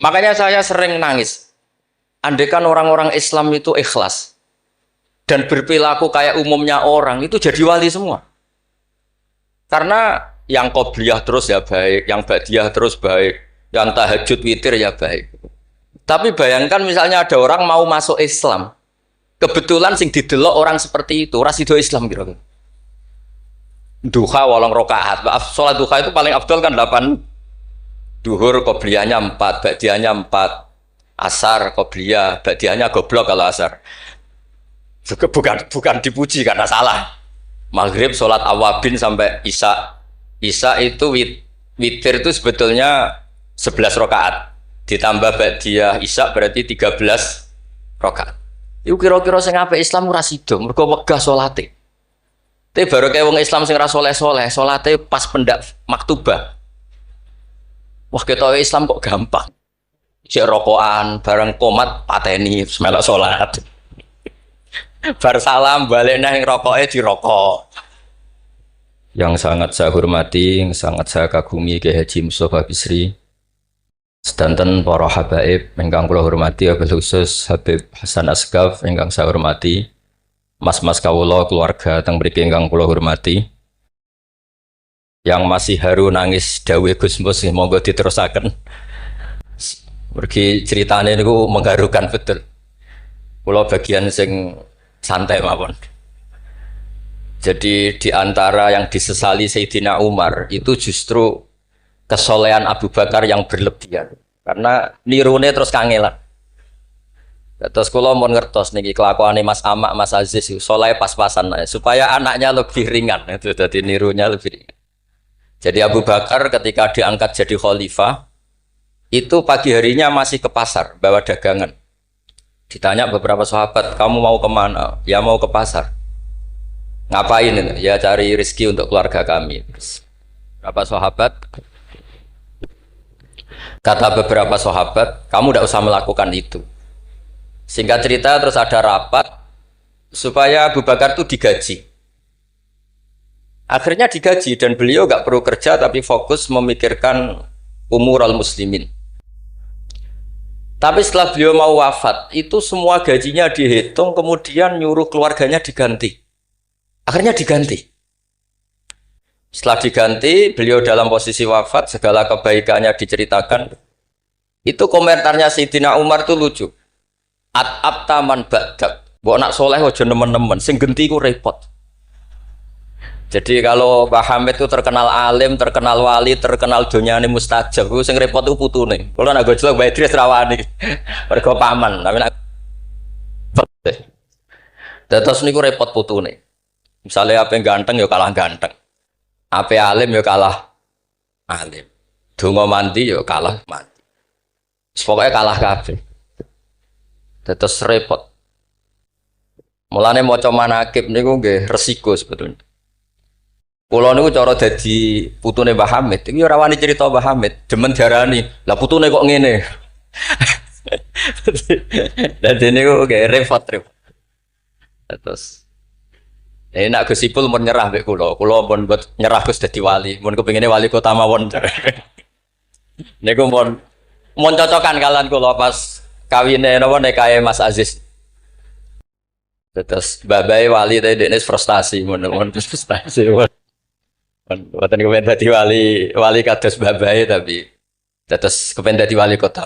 Makanya saya sering nangis. Andaikan orang-orang Islam itu ikhlas dan berperilaku kayak umumnya orang, itu jadi wali semua. Karena yang qobliyah terus ya baik, yang ba'diyah terus baik, yang tahajud witir ya baik. Tapi bayangkan misalnya ada orang mau masuk Islam, kebetulan sing didelok orang seperti itu, rasido Islam kira-kira. Duha 8 rakaat. Sholat duha itu paling afdol kan 8. Duhur qobliyahnya 4, ba'diyahnya 4. Asar qobliyah, ba'diyahnya goblok kalau asar. Bukan dipuji karena salah. Maghrib sholat awabin sampai isya. Isya itu witir itu sebetulnya 11 rakaat. Ditambah ba'diyah isya berarti 13 rakaat. Itu kira-kira sing apik Islam ora sida, mergo wegah salate. Tapi baru kayak wong Islam sing ra soleh-soleh, salate pas pendak maktubah. Wah, kita Islam kok gampang. Sik rokokan, bareng komat pateni melok salat. Bar salam balik nang rokoke dirokok. Yang sangat saya hormati, yang sangat saya kagumi Kiai Haji Mustofa Bisri. Sedanten para habaib ingkang kula hormati, wabil khusus Habib Hasan Asgaf ingkang saya hormati. Mas-mas kawula keluarga teng mriki ingkang kula hormati. Yang masih haru nangis dawuh Gus Mus monggo diterusaken. Mergi ceritane niku mengharukan betul. Kula bagian sing santai mawon. Jadi di antara yang disesali Sayyidina Umar itu justru kesolehan Abu Bakar yang berlebihan. Karena nirune terus kangelan. Terus kula mau ngertos niki kelakuane Mas Amak, Mas Aziz soleh pas-pasan supaya anaknya lebih ringan itu jadi nirunya lebih ringan. Jadi Abu Bakar ketika diangkat jadi khalifah itu pagi harinya masih ke pasar bawa dagangan. Ditanya beberapa sahabat, kamu mau kemana? Ya mau ke pasar. Ngapain itu? Ya cari rezeki untuk keluarga kami. Terus, beberapa sahabat kata beberapa sahabat, kamu tidak usah melakukan itu. Singkat cerita terus ada rapat supaya Abu Bakar itu digaji. Akhirnya digaji dan beliau nggak perlu kerja tapi fokus memikirkan umurul muslimin. Tapi setelah beliau mau wafat, itu semua gajinya dihitung, kemudian nyuruh keluarganya diganti. Akhirnya diganti. Setelah diganti, beliau dalam posisi wafat, segala kebaikannya diceritakan. Itu komentarnya Sayyidina Umar itu lucu. At'ab taman ba'dak. Mbok nak soleh aja nemen-nemen, sing genti ku repot. Jadi kalau Pak Hamid itu terkenal alim, terkenal wali, terkenal donyane mustajab, itu sing repot itu putune. Kalau nak gojlok Mbak Idris rawani. Mergo paman, tapi nak terus niku repot putune. Misalnya apa yang ganteng ya kalah ganteng. Apa alim ya kalah alim. Donga mandi ya kalah mandi. Pokoknya kalah kabeh. Terus repot. Mulane maca manaqib niku nggih resiko sebetulnya. Kula niku cara dadi putune Mbah Hamid, iki ora wani cerita Mbah Hamid, demen diarani, lah putune kok ngene. Dadi niku nggih repot. Terus nak Gus Ipul mun nyerah mbek kula pun buat nyerah Gus dadi wali, mun kepengine wali kota mawon. Niku mun cocokan kalian kula pas kawine napa nikahe Mas Aziz. Terus babai wali tadi dekne frustasi mun frustasi. Buatan kepengen dadi wali kados babai tapi terus kepengen dadi wali kota.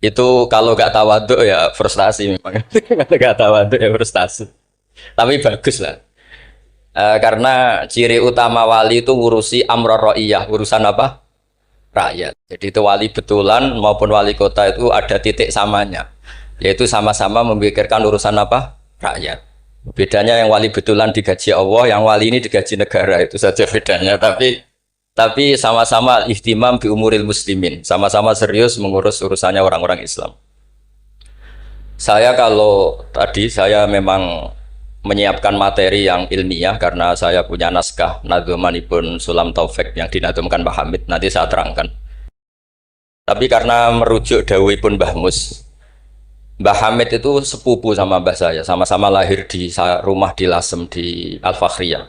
Itu kalau gak tawaduk ya frustasi memang. Kalau gak tawaduk ya frustasi. Tapi bagus lah. Karena ciri utama wali itu ngurusi amror ra'iyah, urusan apa? Rakyat. Jadi itu wali betulan maupun wali kota itu ada titik samanya. Yaitu sama-sama memikirkan urusan apa? Rakyat. Bedanya yang wali betulan digaji Allah, yang wali ini digaji negara, itu saja bedanya. Tapi sama-sama ihtimam bi umuril muslimin, sama-sama serius mengurus urusannya orang-orang Islam. Saya kalau tadi saya memang menyiapkan materi yang ilmiah karena saya punya naskah nadzumanipun Sulam Taufik yang dinadzumkan Mbah Hamid, nanti saya terangkan. Tapi karena merujuk dawuhipun Mbah Mus, Mbah Hamid itu sepupu sama mbah saya, sama-sama lahir di rumah di Lasem di Al-Fakhriyah.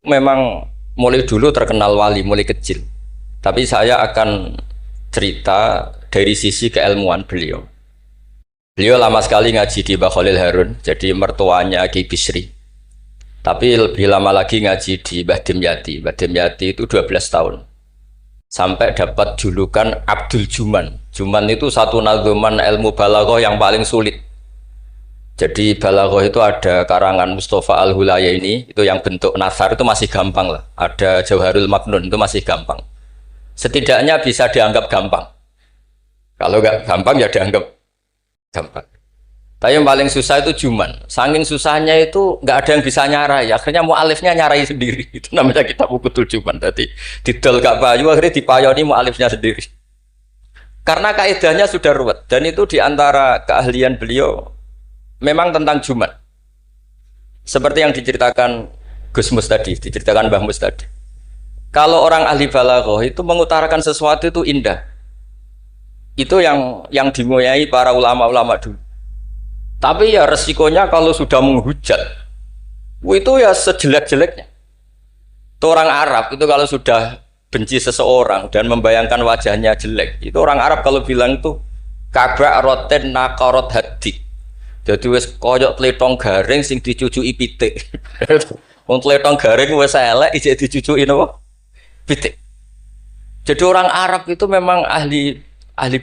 Memang mulai dulu terkenal wali, mulai kecil. Tapi saya akan cerita dari sisi keilmuan beliau. Beliau lama sekali ngaji di Mbah Khalil Harun, jadi mertuanya Ki Bisri. Tapi lebih lama lagi ngaji di Mbah Dimyati. Mbah Dimyati itu 12 tahun. Sampai dapat julukan Abdul Juman. Juman itu satu nadzuman ilmu balaghah yang paling sulit. Jadi balaghah itu ada karangan Mustafa Al-Hulayaini, itu yang bentuk nasar itu masih gampang lah. Ada Jauharul Maknun itu masih gampang. Setidaknya bisa dianggap gampang. Kalau nggak gampang ya dianggap gampang. Tapi yang paling susah itu Juman. Saking susahnya itu nggak ada yang bisa nyarai. Akhirnya mu'alifnya nyarai sendiri. Itu namanya kitab Ukutul Juman. Jadi didol gak payu, akhirnya dipayoni mu'alifnya sendiri. Karena kaidahnya sudah ruwet. Dan itu diantara keahlian beliau memang tentang Juman. Seperti yang diceritakan Gus Mus tadi, diceritakan Mbah Mus tadi. Kalau orang ahli balaghah itu mengutarakan sesuatu itu indah. Itu yang dimulai para ulama-ulama dulu. Tapi ya resikonya kalau sudah menghujat, itu ya sejelek-jeleknya. Itu orang Arab itu kalau sudah benci seseorang dan membayangkan wajahnya jelek, itu orang Arab kalau bilang itu kabak roten nakarot hadi. Jadi wes koyok tletong garing sing dicucuki pitik. Wong tletong garing wes elek ijek dicucuki napa? Pitik. Jadi orang Arab itu memang ahli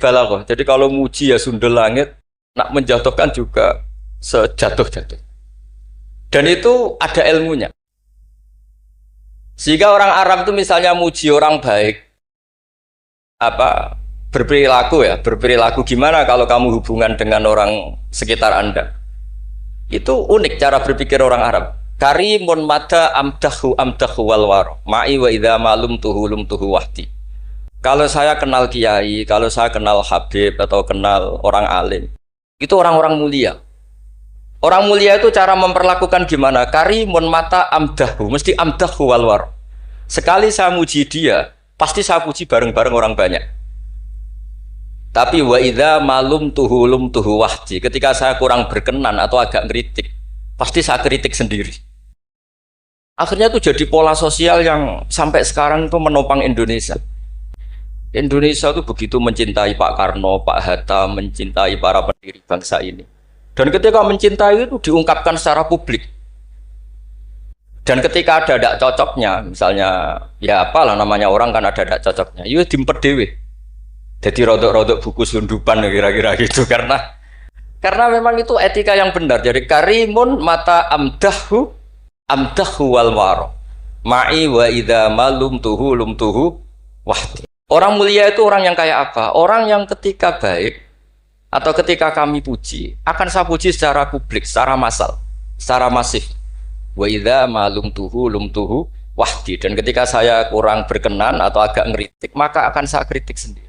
balaghah. Jadi kalau muji ya sundel langit, nak menjatuhkan juga sejatuh-jatuh. Dan itu ada ilmunya. Sehingga orang Arab itu misalnya muji orang baik, berperilaku gimana kalau kamu hubungan dengan orang sekitar Anda. Itu unik cara berpikir orang Arab. Karimun mata amdahu wal waro ma'i wa idza malum tuhu wahdi. Kalau saya kenal kiai, kalau saya kenal habib atau kenal orang alim, itu orang-orang mulia. Orang mulia itu cara memperlakukan gimana? Karimun mata amdahu, mesti amdahu wal waro. Sekali saya muji dia, pasti saya puji bareng-bareng orang banyak. Tapi wa idza malum tuhu wahdi, ketika saya kurang berkenan atau agak ngeritik, pasti saya kritik sendiri. Akhirnya itu jadi pola sosial yang sampai sekarang itu menopang Indonesia. Indonesia itu begitu mencintai Pak Karno, Pak Hatta, mencintai para pendiri bangsa ini. Dan ketika mencintai itu diungkapkan secara publik. Dan ketika ada tidak cocoknya, misalnya ya apalah namanya orang kan ada tidak cocoknya, ya dimpet dewe. Jadi rodok-rodok buku sundupan kira-kira gitu karena memang itu etika yang benar. Jadi karimun mata amdahu wal waro ma'i wa idza malum tuhu wahdi. Orang mulia itu orang yang kayak apa? Orang yang ketika baik atau ketika kami puji, akan saya puji secara publik, secara massal, secara masif. Wa idza malum tuhu wahdi. Dan ketika saya kurang berkenan atau agak ngeritik, maka akan saya kritik sendiri.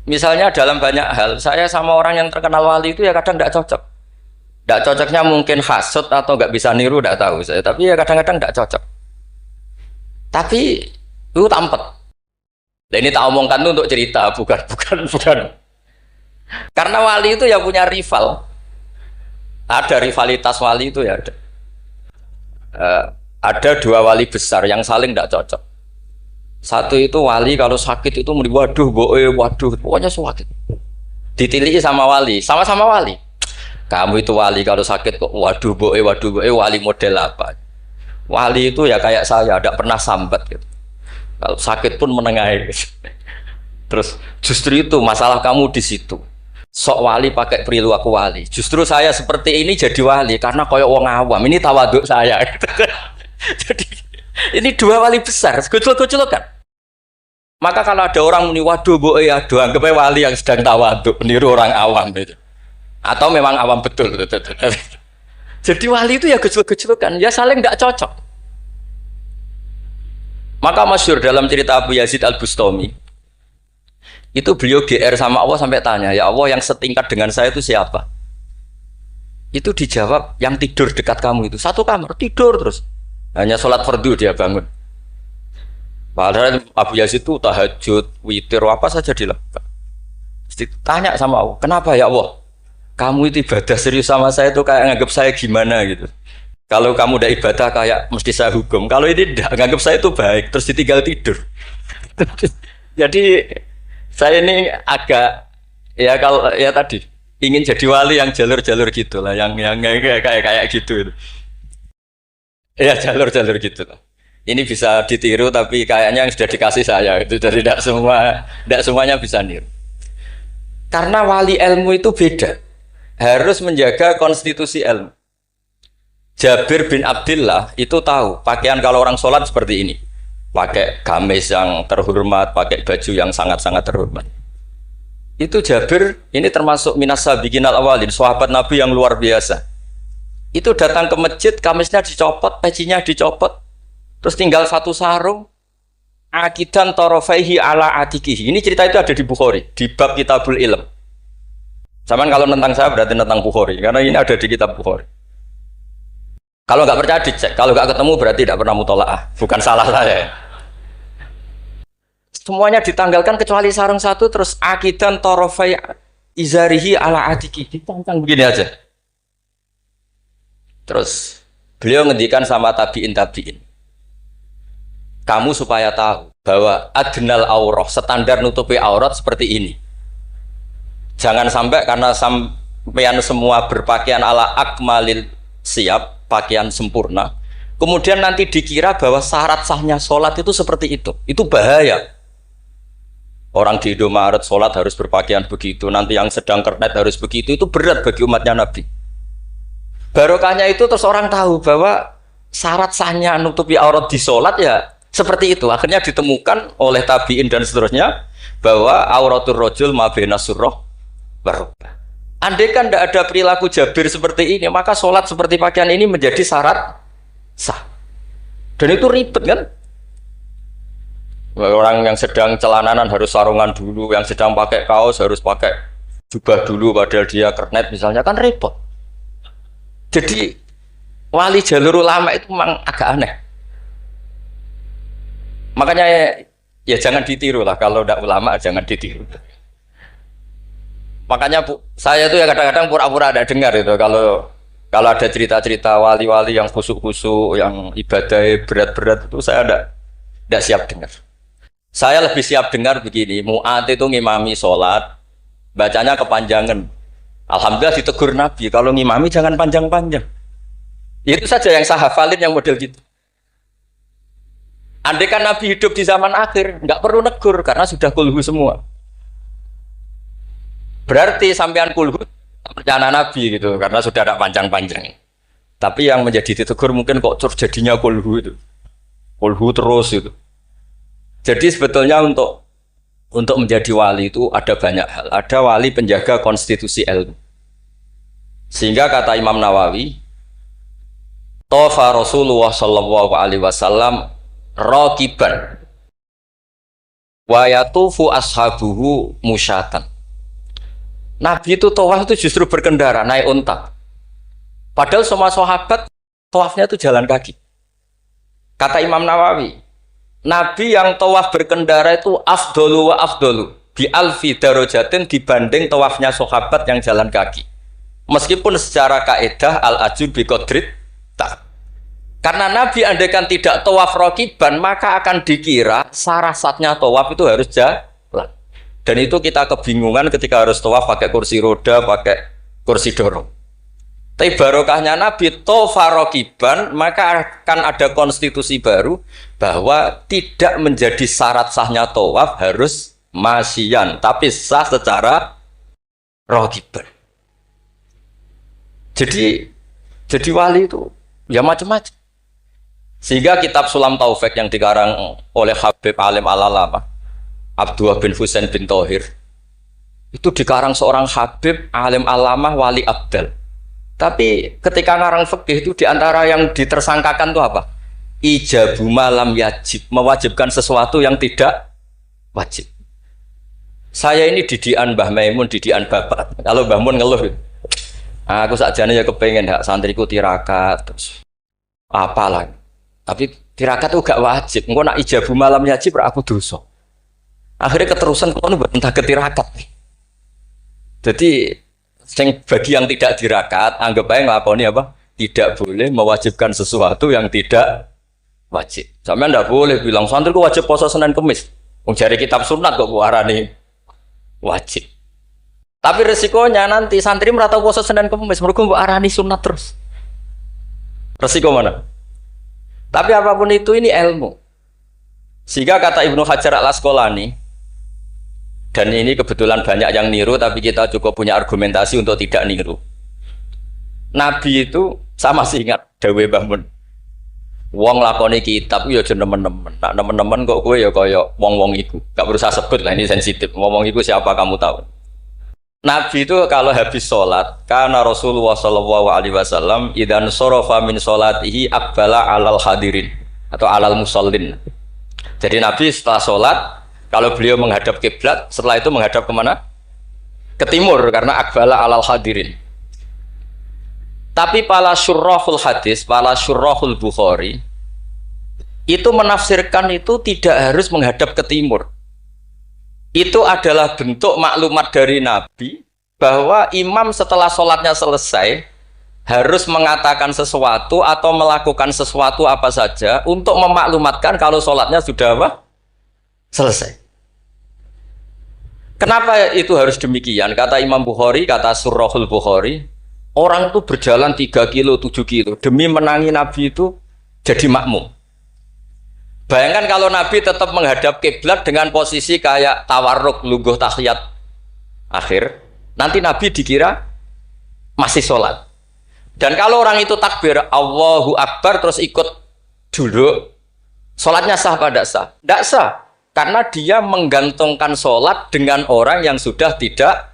Misalnya dalam banyak hal, saya sama orang yang terkenal wali itu ya kadang tidak cocok. Tidak cocoknya mungkin hasut atau nggak bisa niru, tidak tahu saya. Tapi ya kadang-kadang tidak cocok. Tapi itu tampet. Dan ini tak omongkan itu untuk cerita, bukan. Karena wali itu ya punya rival. Ada rivalitas wali itu ya ada. Ada dua wali besar yang saling tidak cocok. Satu itu wali kalau sakit itu waduh, pokoknya sakit. Ditiliki sama wali, sama-sama wali. Kamu itu wali kalau sakit kok waduh, wali model apa? Wali itu ya kayak saya, tidak pernah sambat gitu. Kalau sakit pun menengahi. Terus justru itu masalah kamu di situ. Sok wali pakai perilaku wali. Justru saya seperti ini jadi wali karena koyok wong awam. Ini tawaduk saya. Jadi ini dua wali besar. Gocol-gocol kan. Maka kalau ada orang muni waduh aduh anggapnya wali yang sedang tawaduk meniru orang awam gitu. Atau memang awam betul. Jadi wali itu ya gocol-gocol kan. Ya saling tidak cocok. Maka masyhur dalam cerita Abu Yazid Al-Bustami, itu beliau GR sama Allah sampai tanya, ya Allah yang setingkat dengan saya itu siapa? Itu dijawab yang tidur dekat kamu itu, satu kamar tidur terus, hanya sholat fardu dia bangun. Padahal Abu Yazid itu tahajud, witir, apa saja dilakukan. Tanya sama Allah, kenapa ya Allah? Kamu itu ibadah serius sama saya itu kayak nganggap saya gimana gitu. Kalau kamu udah ibadah kayak mesti saya hukum. Kalau ini tidak, nganggap saya itu baik, terus ditinggal tidur. Jadi Saya ini agak ya kalau ya tadi ingin jadi wali yang jalur-jalur gitulah, yang kayak gitu itu. Ya jalur-jalur gitu lah. Ini bisa ditiru tapi kayaknya yang sudah dikasih saya itu jadi tidak semuanya bisa niru. Karena wali ilmu itu beda, harus menjaga konstitusi ilmu. Jabir bin Abdullah itu tahu pakaian kalau orang sholat seperti ini, pakai gamis yang terhormat, pakai baju yang sangat-sangat terhormat. Itu Jabir ini termasuk minas sabiqin al awalin, sahabat Nabi yang luar biasa. Itu datang ke masjid, gamisnya dicopot, pecinya dicopot, terus tinggal satu sarung, akidan torofaihi ala atikihi. Ini cerita itu ada di Bukhari, di bab Kitabul Ilm. Zaman kalau tentang saya berarti tentang Bukhari, karena ini ada di kitab Bukhari. Kalau nggak percaya dicek, kalau nggak ketemu berarti tidak pernah mutolaah, bukan salah saya. Semuanya ditanggalkan kecuali sarung satu, terus akidan torofai izarihi ala atikihi, ditangkang begini aja. Terus beliau ngendikan sama tabiin, kamu supaya tahu bahwa adnal aurah, standar nutupi aurat seperti ini. Jangan sampai karena sampean semua berpakaian ala akmalil siap, pakaian sempurna, kemudian nanti dikira bahwa syarat sahnya sholat itu seperti itu bahaya. Orang di Indomaret sholat harus berpakaian begitu, nanti yang sedang kernet harus begitu, itu berat bagi umatnya Nabi. Barokahnya itu terus orang tahu bahwa syarat sahnya nutupi aurat di sholat ya seperti itu. Akhirnya ditemukan oleh tabiin dan seterusnya bahwa auratul rajul ma baina surrah barokah. Andai kan tidak ada perilaku Jabir seperti ini, maka sholat seperti pakaian ini menjadi syarat sah. Dan itu ribet kan? Orang yang sedang celananan harus sarungan dulu, yang sedang pakai kaos harus pakai jubah dulu, padahal dia kernet misalnya, kan repot. Jadi wali jalur ulama itu memang agak aneh. Makanya ya jangan ditiru lah, kalau tidak ulama jangan ditiru. Makanya saya itu ya kadang-kadang pura-pura ada dengar itu kalau ada cerita-cerita wali-wali yang khusuk-khusuk, yang ibadah berat-berat itu saya tidak siap dengar. Saya lebih siap dengar begini, Mu'ad itu ngimami sholat, bacanya kepanjangan. Alhamdulillah ditegur Nabi, kalau ngimami jangan panjang-panjang. Itu saja yang saya hafalin yang model gitu. Andai kan Nabi hidup di zaman akhir, nggak perlu negur karena sudah kulhu semua. Berarti sampean kulhu rencana Nabi gitu, karena sudah ada panjang-panjang. Tapi yang menjadi ditegur mungkin kok jadinya kulhu itu, kulhu terus itu. Jadi sebetulnya untuk menjadi wali itu ada banyak hal. Ada wali penjaga konstitusi ilmu. Sehingga kata Imam Nawawi, Tofa Rasulullah Sallallahu Alaihi Wasallam raqiban wa yatufu ashabuhu musyatan. Nabi itu tawaf itu justru berkendara, naik unta. Padahal semua sahabat tawafnya itu jalan kaki. Kata Imam Nawawi, Nabi yang tawaf berkendara itu afdolu wa afdolu bi alfi darajatin dibanding tawafnya sahabat yang jalan kaki. Meskipun secara kaidah al-ajur bi qadrit tak. Karena Nabi andaikan tidak tawaf raqiban, maka akan dikira syarat-syaratnya tawaf itu harus jalan. Dan itu kita kebingungan ketika harus tawaf pakai kursi roda, pakai kursi dorong. Tapi barokahnya Nabi tawafa raqiban, maka akan ada konstitusi baru bahwa tidak menjadi syarat sahnya tawaf harus masyian, tapi sah secara raqiban. Jadi wali itu ya macam-macam. Sehingga kitab Sulam Taufik yang dikarang oleh Habib Alim Al-Alamah Abdullah bin Husain bin Thohir itu dikarang seorang Habib Alim Alamah Wali Abdal. Tapi ketika ngarang fikih itu diantara yang ditersangkakan itu apa? Ijabu malam yajib, mewajibkan sesuatu yang tidak wajib. Saya ini didian Mbah Maimun, didian bapak. Kalau Mbah Mun ngeluh gitu, aku sakjane ya kepengen hak santriku tirakat terus apalah. Tapi tirakat itu gak wajib. Engko nak ijabu malam yajib ra aku dosa. Akhirnya keterusan kono entah ketirakat. Jadi bagi yang tidak dirakat, anggap aja ngelakoni apa? Tidak boleh mewajibkan sesuatu yang tidak wajib. Sampeyan ndak boleh bilang santriku wajib puasa Senin Kamis. Wong jare kitab sunat kok arani wajib. Tapi resikonya nanti santri merata puasa Senin Kamis, mereka mbok arani sunat terus. Resiko mana? Tapi apapun itu ini ilmu. Sehingga kata Ibnu Hajar Al-Asqalani, dan ini kebetulan banyak yang niru, tapi kita cukup punya argumentasi untuk tidak niru. Nabi itu sama sih ingat dawe Mbah Mun. Wong lakoni kitab ya aja nemen-nemen. Nak nemen-nemen kok kowe ya kaya wong-wong iku. Gak berusaha sebut lah, ini sensitif. Ngomong iku siapa kamu tahu. Nabi itu kalau habis sholat, karena Rasulullah Shallallahu Alaihi Wasallam idan sorofa min sholatihi akbala alal hadirin atau alal musallin. Jadi Nabi setelah sholat, kalau beliau menghadap kiblat, setelah itu menghadap kemana? Ke timur, karena akbala alal hadirin. Tapi para syurrahul hadis, para syurrahul Bukhari itu menafsirkan itu tidak harus menghadap ke timur. Itu adalah bentuk maklumat dari Nabi bahwa imam setelah sholatnya selesai harus mengatakan sesuatu atau melakukan sesuatu apa saja untuk memaklumatkan kalau sholatnya sudah apa? Selesai. Kenapa itu harus demikian? Kata Imam Bukhari, kata Surahul Bukhari, orang itu berjalan 3 kilo, 7 kilo demi menangi Nabi itu jadi makmum. Bayangkan kalau Nabi tetap menghadap kiblat dengan posisi kayak tawarruk, lungguh tahiyat akhir, nanti Nabi dikira masih sholat. Dan kalau orang itu takbir Allahu Akbar terus ikut duduk, sholatnya sah apa tidak sah? Tidak sah, karena dia menggantungkan sholat dengan orang yang sudah tidak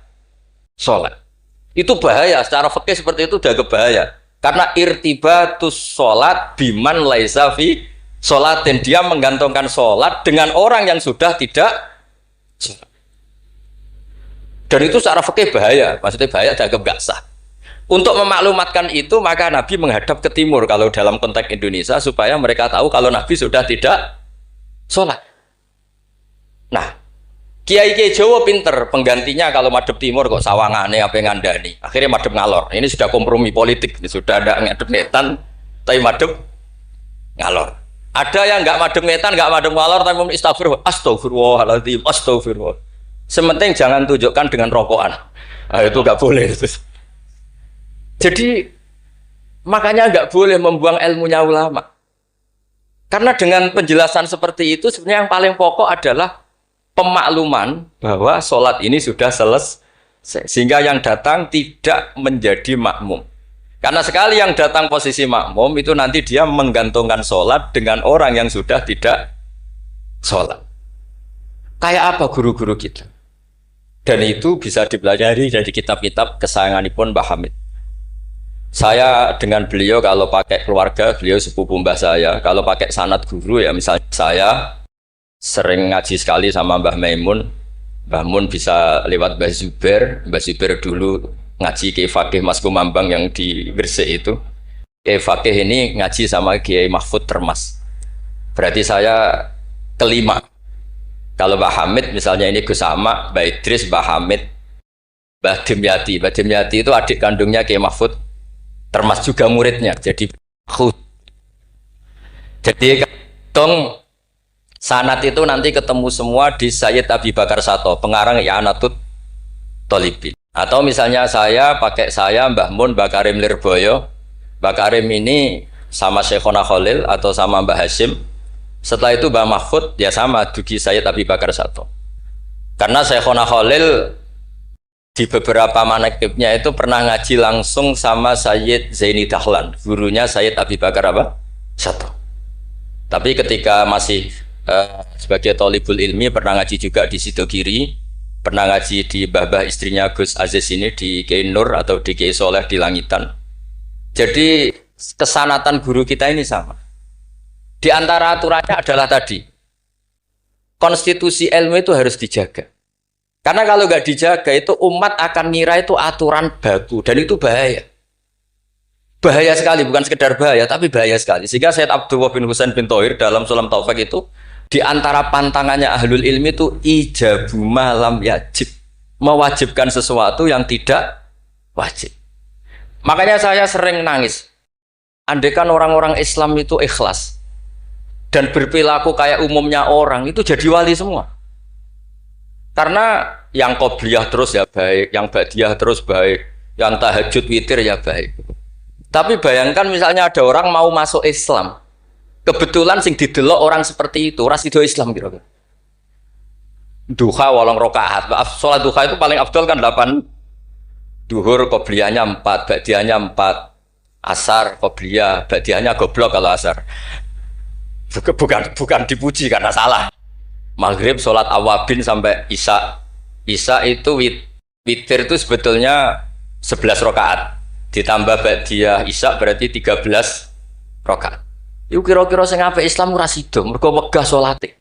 sholat. Itu bahaya, secara fikih seperti itu udah kebahaya. Karena irtibatus sholat biman laisa fi sholat, dan dia menggantungkan sholat dengan orang yang sudah tidak sholat. Dan itu secara fikih bahaya, maksudnya bahaya dianggap gak sah. Untuk memaklumatkan itu maka Nabi menghadap ke timur kalau dalam konteks Indonesia, supaya mereka tahu kalau Nabi sudah tidak sholat. Nah, Kiai-kiai Jawa pinter, penggantinya kalau madhep timur kok sawangane apa ngandani. Akhirnya madhep ngalor. Ini sudah kompromi politik, ini sudah ada ngadep netan, tapi madhep ngalor. Ada yang nggak madhep netan, nggak madhep ngalor, tapi mau istighfar, astagfirullahaladzim, astagfirullah. Sementing jangan tunjukkan dengan rokokan. Nah, itu nggak boleh. Jadi makanya nggak boleh membuang ilmunya ulama. Karena dengan penjelasan seperti itu sebenarnya yang paling pokok adalah pemakluman bahwa sholat ini sudah selesai, sehingga yang datang tidak menjadi makmum. Karena sekali yang datang posisi makmum itu nanti dia menggantungkan sholat dengan orang yang sudah tidak sholat. Kayak apa guru-guru kita? Dan itu bisa dipelajari dari kitab-kitab kesayanganipun Mbah Hamid. Saya dengan beliau kalau pakai keluarga, beliau sepupu mbah saya. Kalau pakai sanad guru ya misalnya saya sering ngaji sekali sama Mbah Maimun. Mbah Mun bisa lewat Mbah Zubair. Mbah Zubair dulu ngaji Kiai Fakih Mas Kumambang yang di Gresik itu. Kiai Fakih ini ngaji sama Kiai Mahfud Termas. Berarti saya kelima. Kalau Mbah Hamid misalnya ini Gus Sama, Mbah Idris, Mbah Hamid, Mbah Dimyati. Mbah Dimyati itu adik kandungnya Kiai Mahfud Termas, juga muridnya. Jadi hitung sanad itu nanti ketemu semua di Sayyid Abi Bakar Sato, pengarang I'anatul Thalibin. Atau misalnya saya pakai saya Mbah Mun, Mbah Karim Lirboyo. Mbah Karim ini sama Syekhona Khalil atau sama Mbah Hashim. Setelah itu Mbah Mahfud ya sama dugi Sayyid Abi Bakar Sato. Karena Syekhona Khalil di beberapa manaqibnya itu pernah ngaji langsung sama Sayyid Zaini Dahlan, gurunya Sayyid Abi Bakar apa? Sato. Tapi ketika masih sebagai thalibul ilmi pernah ngaji juga di Sidogiri, pernah ngaji di babah istrinya Gus Aziz ini di Kiai Nur atau di Kiai Soleh di Langitan. Jadi kesanatan guru kita ini sama. Di antara aturannya adalah tadi, konstitusi ilmu itu harus dijaga. Karena kalau nggak dijaga itu umat akan ngira itu aturan baku, dan itu bahaya. Bahaya sekali, bukan sekedar bahaya, tapi bahaya sekali. Sehingga Sayyid Abdullah bin Husain bin Thohir dalam Sulam Taufik itu, di antara pantangannya ahlul ilmi itu ijabu malam yajib, mewajibkan sesuatu yang tidak wajib. Makanya saya sering nangis. Andaikan orang-orang Islam itu ikhlas dan berperilaku kayak umumnya orang, itu jadi wali semua. Karena yang qobliyah terus ya baik, yang ba'diyah terus baik, yang tahajud witir ya baik. Tapi bayangkan misalnya ada orang mau masuk Islam, kebetulan sing didelok orang seperti itu, ora sida Islam kira-kira. Duha 8 rakaat. Salat duha itu paling afdal kan 8. Duhur qobliyahnya 4, ba'diyahnya 4. Asar qobliyah, ba'diyahnya goblok kalau asar. Bukan dipuji karena salah. Maghrib salat awabin sampai isya. Isya itu witir itu sebetulnya 11 rakaat. Ditambah ba'diyah isya berarti 13 rakaat. Iku kira-kira sing apik Islam ora sida, mergo wegah salate.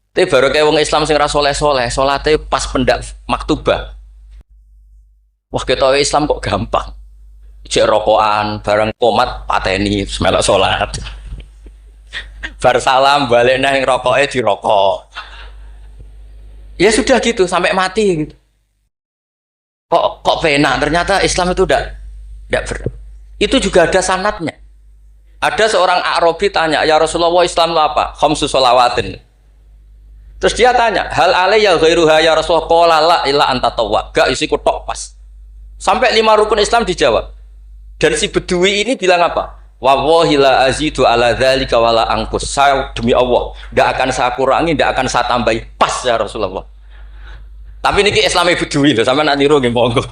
Tapi baru kayak wong Islam sing ra saleh-saleh, salate pas pendak maktubah. Wah ketoke Islam kok gampang. Jek rokokan, bareng komat pateni melok salat. Bar salam balik nang rokoke dirokok. Ya sudah gitu sampai mati gitu. Kok penak, ternyata Islam itu tidak berat. Itu juga ada sanadnya. Ada seorang Arabi tanya, ya Rasulullah Islam itu apa? Khamsu sholawatin. Terus dia tanya, hal alayya ghairuha ya Rasulullah? Qala la illa anta tawwa. Gak isiku tok pas. Sampai 5 rukun Islam dijawab. Dan si Bedui ini bilang apa? Wallahi la azidu ala dzalika wala angkus. Saya demi Allah, tidak akan saya kurangi, tidak akan saya tambahi. Pas ya Rasulullah. Tapi ini Islamnya Bedui loh, sama nak niru nggih monggo.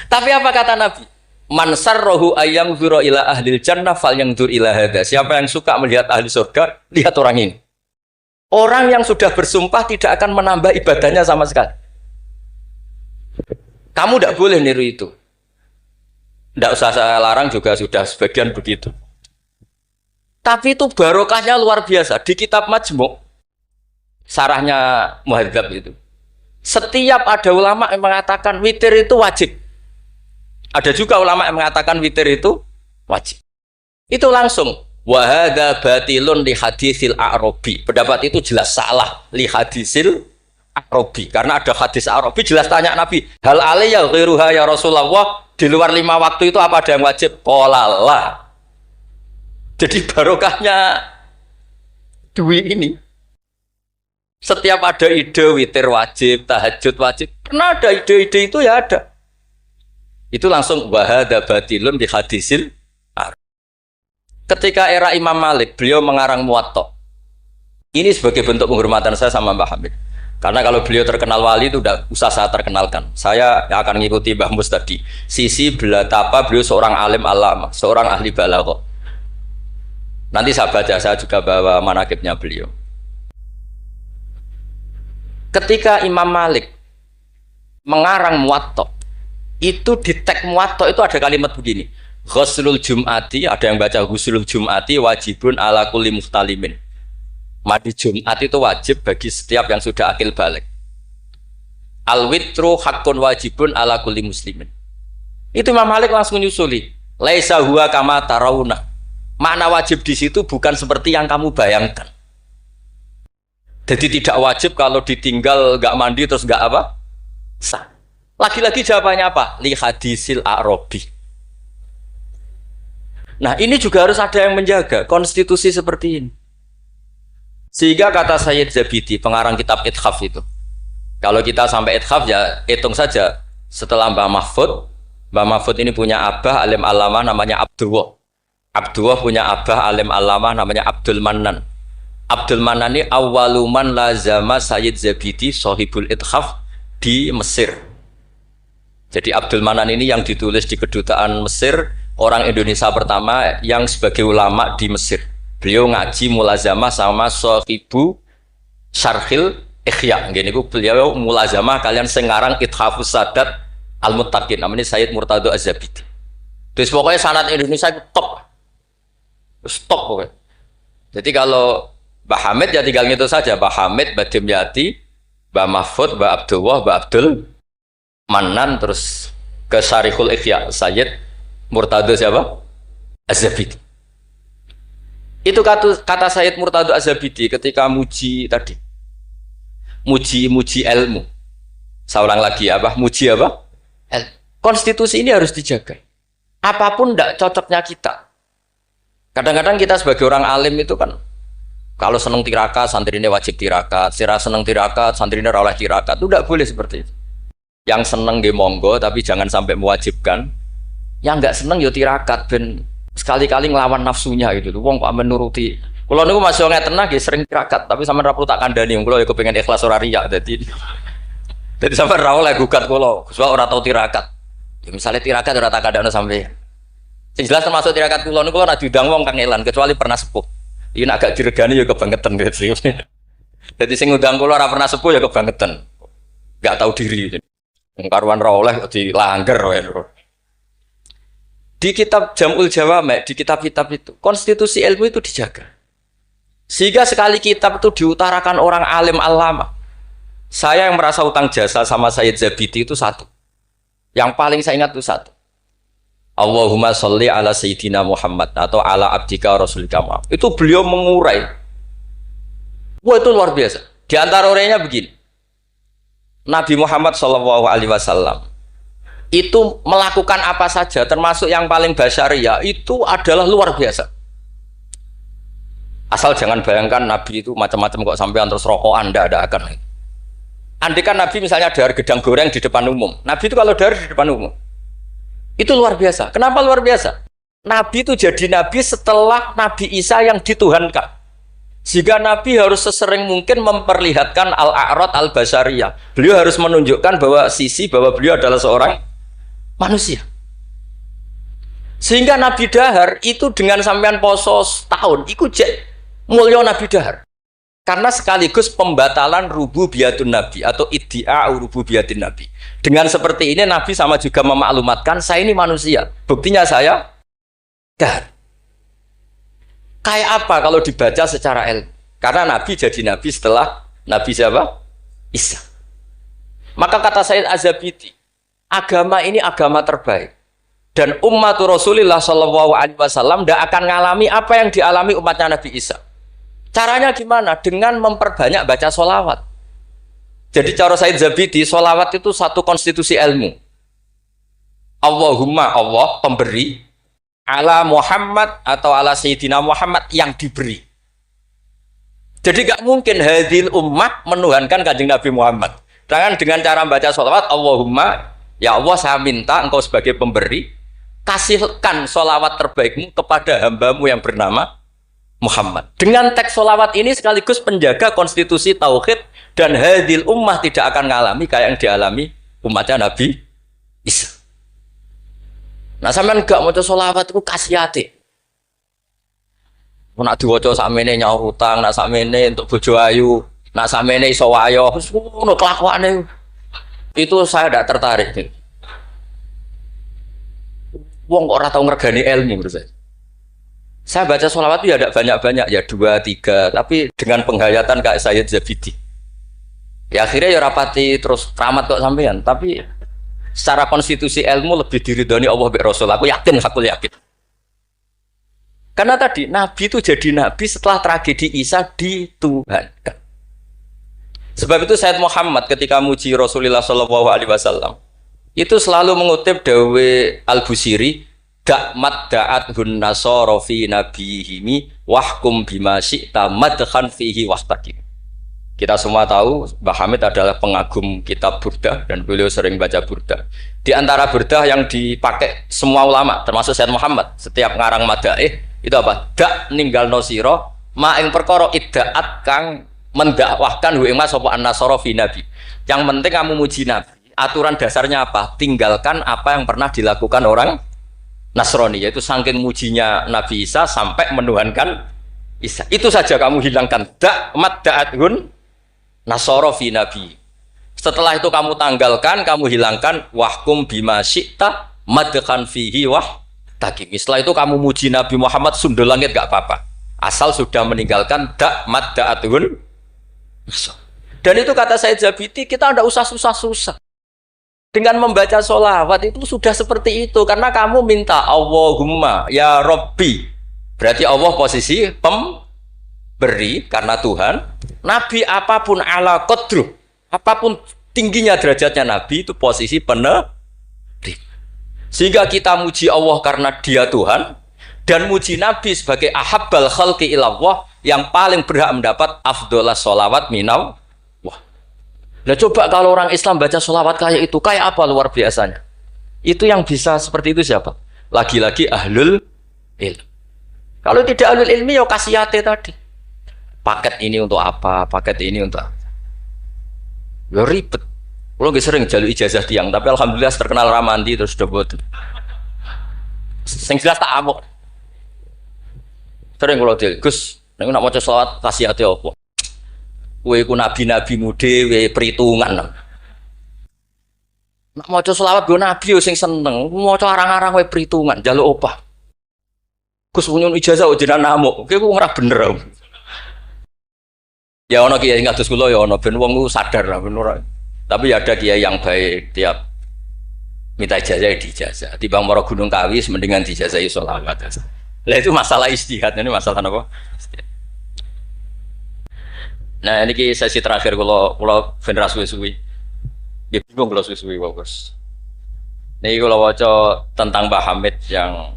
Tapi apa kata Nabi? Man sarrahu ayyam dzura ila ahlil jannah falyangdzur ila hadza. Siapa yang suka melihat ahli surga, lihat orang ini. Orang yang sudah bersumpah tidak akan menambah ibadahnya sama sekali. Kamu tidak boleh niru itu. Tidak usah saya larang juga sudah sebagian begitu. Tapi itu barokahnya luar biasa. Di kitab Majmu' sarahnya Muhadzab itu. Setiap ada ulama yang mengatakan witir itu wajib. Ada juga ulama yang mengatakan witir itu wajib. Itu langsung wa hadza batilun li hadisil a'rabi. Pendapat itu jelas salah li hadisil a'rabi. Karena ada hadis a'rabi jelas tanya Nabi, hal alayya ghairuha ya Rasulullah? Di luar 5 waktu itu apa ada yang wajib? Qala la. Jadi barokahnya Dwi ini. Setiap ada ide witir wajib, tahajud wajib, pernah ada ide-ide itu ya ada. Itu langsung wahada batilun di hadisil. Ketika era Imam Malik, beliau mengarang Muwatta. Ini sebagai bentuk penghormatan saya sama Mbah Hamid. Karena kalau beliau terkenal wali itu udah usah saya perkenalkan. Saya akan mengikuti Mbah Mus tadi. Sisi betapa beliau seorang alim alama, seorang ahli balaghah. Nanti saya baca, saya juga bawa manaqibnya beliau. Ketika Imam Malik mengarang Muwatta, itu di teks Muwatta itu ada kalimat begini. Ghuslul Jum'ati, ada yang baca Ghuslul Jum'ati wajibun ala kulli muhtalimin. Mandi Jumat itu wajib bagi setiap yang sudah akil balik. Al-witru haqqun wajibun ala kulli muslimin. Itu Imam Malik langsung nyusuli. Laisa huwa kama tarawna. Makna wajib di situ bukan seperti yang kamu bayangkan. Jadi tidak wajib kalau ditinggal nggak mandi terus nggak apa? Sah. Lagi-lagi jawabannya apa? Li hadisil a'rabi. Nah ini juga harus ada yang menjaga konstitusi seperti ini. Sehingga kata Sayyid Zabidi, pengarang kitab Ithaf itu, kalau kita sampai Ithaf ya hitung saja setelah Mbah Mahfud ini punya abah alim alama namanya Abdullah. Abdullah punya abah alim alama namanya Abdul Mannan. Abdul Mannan ini awaluman lazama Sayyid Zabidi sohibul Ithaf di Mesir. Jadi Abdul Mannan ini yang ditulis di kedutaan Mesir, orang Indonesia pertama yang sebagai ulama di Mesir. Beliau ngaji mulazamah sama Sohibu Syarhil Ikhya. Gini beliau mulazamah kalian sengarang Ithafus Sadat Al-Muttaqin. Namanya Sayyid Murtado Az-Zabidi. Terus pokoknya sanad Indonesia itu top. Stop pokoknya. Jadi kalau Mbah Hamid ya tinggal gitu saja. Mbah Hamid, Mbah Dimyati, Mbah Mahfud, Mbah Abdullah, Mbah Abdul Mannan, terus ke Syarihul Ikhya Sayyid Murtado siapa? Az-Zabidi. Itu kata Sayyid Murtado Az-Zabidi ketika muji tadi. Muji ilmu. Saya ulang lagi apa? Muji apa? Konstitusi ini harus dijaga. Apapun tidak cocoknya kita. Kadang-kadang kita sebagai orang alim itu kan Kalau seneng tirakat, santrinya wajib tirakat. Sira seneng tirakat, santrinya ora oleh tirakat. Itu tidak boleh seperti itu. Yang seneng nggih monggo, tapi jangan sampai mewajibkan. Yang nggak seneng yo tirakat ben sekali-kali ngelawan nafsunya gitu. Wong kok menuruti. Kalau niku masih ngeten nggih sering tirakat, tapi sampean ra perlu tak kandhani. Kulo ya kepengin ikhlas ora riya dadi. Dadi sampean ra oleh gugat kulo, soal ora tau tirakat. Ya misalnya tirakat ora tak kandhani sampean. Sing jelas termasuk tirakat kulo niku ora diundang wong kang elan kecuali pernah sepuh. Iki nek agak diregani ya kebangetan gitu. Jadi sing ngundang kula ora pernah sepuh ya kebangetan. Enggak tahu diri. Karuan ra oleh dilanggar wae. Di kitab Jam'ul Jawami', di kitab-kitab itu, konstitusi ilmu itu dijaga. Sehingga sekali kitab itu diutarakan orang alim alama. Saya yang merasa utang jasa sama Sayyid Zabidi itu satu. Yang paling saya ingat itu satu. Allahumma sholli ala Sayyidina Muhammad atau ala abdika rasulika Muhammad. Itu beliau mengurai. Wah itu luar biasa. Di antara urainya begini. Nabi Muhammad SAW itu melakukan apa saja termasuk yang paling basyariah itu adalah luar biasa. Asal jangan bayangkan Nabi itu macam-macam kok sampai terus rokokan ada akan. Andai kan Nabi misalnya dahar gedang goreng di depan umum. Nabi itu kalau dahar di depan umum. Itu luar biasa. Kenapa luar biasa? Nabi itu jadi Nabi setelah Nabi Isa yang dituhankan. Sehingga Nabi harus sesering mungkin memperlihatkan al-a'rad al-basariyah. Beliau harus menunjukkan bahwa beliau adalah seorang manusia. Sehingga Nabi dahar itu dengan sampean poso setahun, itu mulya Nabi dahar. Karena sekaligus pembatalan rububiyatun Nabi atau iddi'a'u rububiyatin Nabi. Dengan seperti ini Nabi sama juga memaklumatkan saya ini manusia. Buktinya saya dahar. Kayak apa kalau dibaca secara ilmu? Karena Nabi jadi Nabi setelah Nabi siapa? Isa. Maka kata Sayyid Az-Zabidi, agama ini agama terbaik. Dan umat Rasulullah SAW tidak akan mengalami apa yang dialami umatnya Nabi Isa. Caranya gimana? Dengan memperbanyak baca sholawat. Jadi cara Sayyid Zabidi, sholawat itu satu konstitusi ilmu. Allahumma Allah pemberi, ala Muhammad atau ala Sayyidina Muhammad yang diberi. Jadi gak mungkin hadil ummah menuhankan kanjeng Nabi Muhammad. Dengan cara membaca sholawat, Allahumma, ya Allah saya minta engkau sebagai pemberi, kasihkan sholawat terbaikmu kepada hambamu yang bernama Muhammad. Dengan teks sholawat ini sekaligus penjaga konstitusi tauhid dan hadil ummah tidak akan mengalami kayak yang dialami umatnya Nabi Isa. Nah sampean gak maca sholawat itu kasihati. Nak diwaca sakmene nyaur utang, nak sakmene untuk bojo ayu, nak sakmene iso wayo, wis ngono kelakuane. Itu saya tidak tertarik. Wong kok ora tau ngregani ilmu menurut saya. Saya baca sholawat itu ya tidak banyak-banyak, ya 2, 3, tapi dengan penghayatan kayak Sayyid Zabidi. Ya akhirnya ya rapati terus keramat kok sampean, tapi secara konstitusi ilmu lebih diridhoni Allah bi Rasul. Aku yakin. Karena tadi Nabi itu jadi Nabi setelah tragedi Isa dituhankan. Sebab itu Sayyid Muhammad ketika muji Rasulullah SAW itu selalu mengutip dawe Al-Busiri, Da'mat da'at hun nasara fi nabihimi wahkum bima syi'ta madkhan fihi wastaqim. Kita semua tahu Mbah Hamid adalah pengagum kitab Burdah dan beliau sering baca Burdah. Di antara Burdah yang dipakai semua ulama termasuk Sayyid Muhammad setiap ngarang madaih itu apa? Dak ninggal nosiro ma ing perkara iddaat kang mendakwahkan hu ing mas sapa an-nasara fi nabi. Yang penting kamu muji Nabi. Aturan dasarnya apa? Tinggalkan apa yang pernah dilakukan orang Nasrani, yaitu saking mujinya Nabi Isa sampai menuhankan Isa. Itu saja kamu hilangkan. Da'mat da'athun nasara fi nabi. Setelah itu kamu tanggalkan, kamu hilangkan wahkum bima syi'ta madkhan fihi wahtakim. Setelah itu kamu muji Nabi Muhammad sundul langit gak apa-apa. Asal sudah meninggalkan da'mat da'athun. Dan itu kata Sayyid Zabidi, kita tidak usah susah-susah. Dengan membaca sholawat itu sudah seperti itu. Karena kamu minta Allahumma ya Rabbi. Berarti Allah posisi pemberi karena Tuhan. Nabi apapun ala qadru, apapun tingginya derajatnya Nabi itu posisi penerima. Sehingga kita muji Allah karena dia Tuhan. Dan muji Nabi sebagai ahabbal khalqi ilallah yang paling berhak mendapat afdholas sholawat minal. Wah. Nah coba kalau orang Islam baca sholawat kayak itu, kayak apa luar biasanya? Itu yang bisa seperti itu siapa? Lagi-lagi ahlul ilm. Kalau tidak ahlul ilmi ya kasiyate tadi. Paket ini untuk apa? Paket ini untuk apa? Ya ribet. Kalau nggak sering jalur ijazah tiang, tapi alhamdulillah terkenal ramanti terus udah buat. Sing jelas tak amuk. Sering kalau dia, Gus, nek nak maca selawat kasiyate apa? Kowe iku nabi-nabimu dhewe perhitungan. Nak maca selawat go nabi yo sing seneng, maca arang-arang kowe perhitungan, njaluk opah. Gus punyun ijazah jenengan namuk, kowe ku ora bener. Ya ono kiai ngatus kula ya ono ben wong ku sadar lah ben ora. Tapi ya ada kiai yang baik tiap minta ijazah ya dijazah. Timbang mara Gunung Kawi mendingan dijazahi sholawat. Lah itu masalah istihad, ini masalah apa? Nah ini sesi terakhir kalau vendra suwi-suwi. Dia bingung kalau suwi-suwi bagus. Ini kalau baca tentang Mbah Hamid yang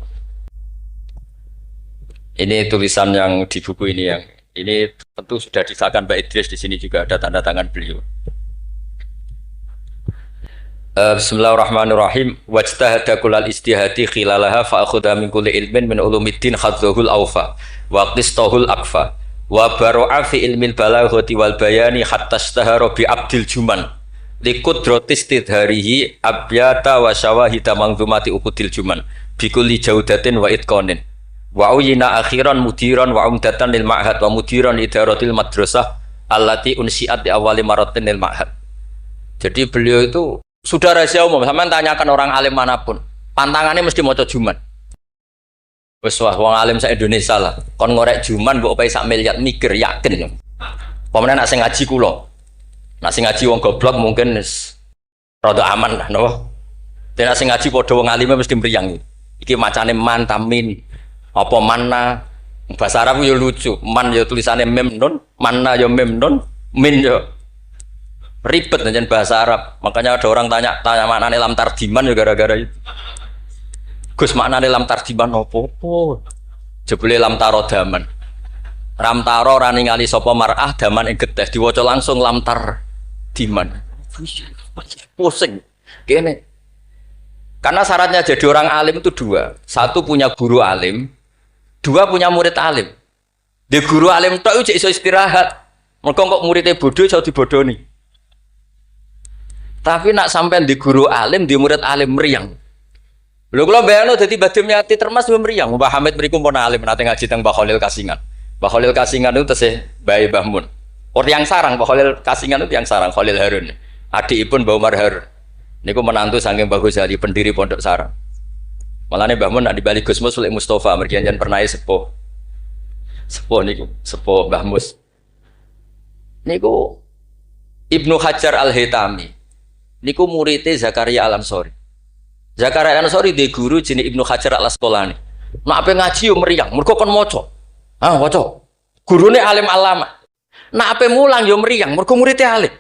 ini tulisan yang di buku ini yang ini tentu sudah disahkan Mbak Idris, di sini juga ada tanda tangan beliau. Bismillahirrahmanirrahim. Wajtahada kullal istihadi khilalaha fa akhudha min kulli ilmin min ulumiddin khadzuhul awfa wa qistahul akfa wa baro'a fi ilmil balaghati wal bayani hatta istahara bi abdil juman liqudratis tidharihi abyata wa syawahida manzumati ukudil juman bi kulli jaudatin wa itqanin wa uyina akhiran mudiran wa umdatan lil ma'had wa mudiran idaratil madrasah allati unsiat di awali maratin lil ma'had. Jadi beliau itu sudah rahasia umum, sampean tanyakan orang alim manapun, pantangannya mesti maca juman. Wes wah wong alim sak Indonesia lah, kon ngorek juman mbok opae sak miliar mikir yakin. Pemene nak sing ngaji kula. Nak sing ngaji wong goblok mungkin wis rada aman lah napa. Dene nak sing ngaji padha wong alime mesti mriyang. Iki macane man tamin. Apa manna? Bahasa Arab yo lucu. Man yo tulisannya mem nun, manna yo mem nun, min yo ribet dengan bahasa Arab. Makanya ada orang tanya maknane lam tardiman ya gara-gara itu. Gus maknane lam tardiman opo? Jebule lam tarodaman. Ram taro ora ningali sapa mar'ah daman ing getih diwaca langsung lam tardiman. Pusing. Kene. Karena syaratnya jadi orang alim itu dua. Satu punya guru alim, dua punya murid alim. Di guru alim tok iso istirahat. Mergo kok muridnya bodoh iso dibodoni. Tapi nak sampai di guru alim, di murid alim meriang. Lho kula bayangno dadi Badim Yati Termas meriang. Mbah Hamid mriku pun alim nate ngaji teng Mbah Khalil Kasingan. Mbah Khalil Kasingan itu tesih Bae Mbah Mun. Orang yang sarang Mbah Khalil Kasingan itu yang sarang Khalil Harun. Adikipun Mbah Umar Harun. Niku menantu saking Mbah Ghazali pendiri Pondok Sarang. Malane Mbah Mun nak dibali Gus Mus Sulik Mustofa mergi jan pernah sepuh. Sepuh niku, sepuh Mbah Mus. Niku Ibnu Hajar Al-Haytami. Niku muridnya Zakaria Al-Ansori. Zakaria Al-Ansori di guru jenis Ibnu Hajar Al-Asqalani. Nak ape ngaji yo meriang, mergo kon maca. Ah, waca. Gurune alim alama. Nak ape mulang yo meriang, mergo muridnya alim.